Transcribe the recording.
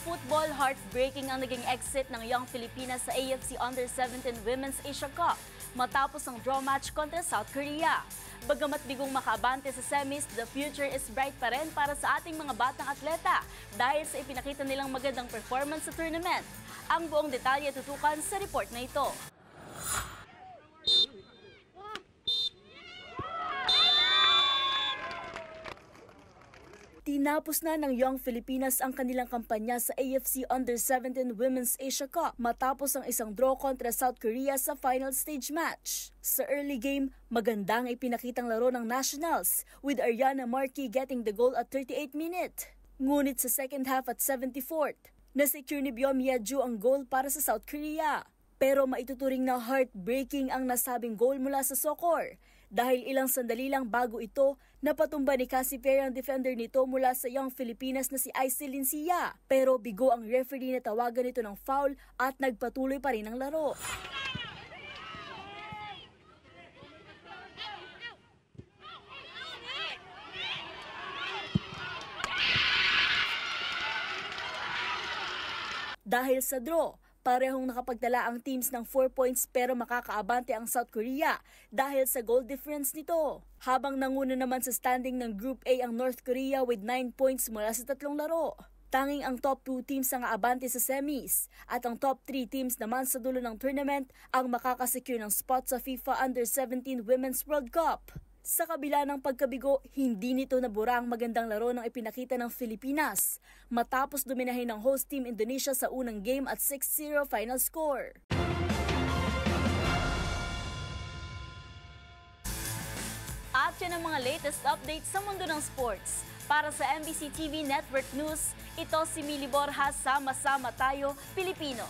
football, heartbreaking ang naging exit ng Young Filipinas sa AFC Under-17 Women's Asia Cup matapos ang draw match kontra South Korea. Bagamat bigong makaabante sa semis, the future is bright pa rin para sa ating mga batang atleta dahil sa ipinakita nilang magandang performance sa tournament. Ang buong detalye tutukan sa report na ito. Tinapos na ng Young Filipinas ang kanilang kampanya sa AFC Under-17 Women's Asia Cup matapos ang isang draw kontra South Korea sa final stage match. Sa early game, magandang ipinakitang laro ng Nationals with Ariana Marquez getting the goal at 38 minute. Ngunit sa second half at 74th, na-secure ni Byom Yeju ang goal para sa South Korea. Pero maituturing na heartbreaking ang nasabing goal mula sa Soccer dahil ilang sandali lang bago ito, napatumba ni Cassie Perry ang defender nito mula sa Young Filipinas na si Aisel Lincia. Pero bigo ang referee na tawagan nito ng foul at nagpatuloy pa rin ang laro. Dahil sa draw, parehong nakapagtala ang teams ng 4 points pero makakaabante ang South Korea dahil sa goal difference nito. Habang nanguna naman sa standing ng Group A ang North Korea with 9 points mula sa 3 laro. Tanging ang top 2 teams ang aabante sa semis at ang top 3 teams naman sa dulo ng tournament ang makakasecure ng spot sa FIFA Under-17 Women's World Cup. Sa kabila ng pagkabigo, hindi nito nabura ang magandang laro ng ipinakita ng Pilipinas matapos dominahin ng host team Indonesia sa unang game at 6-0 final score. At yan ang mga latest updates sa mundo ng sports. Para sa MBC TV Network News, ito si Mili Borja, sama-sama tayo, Pilipino.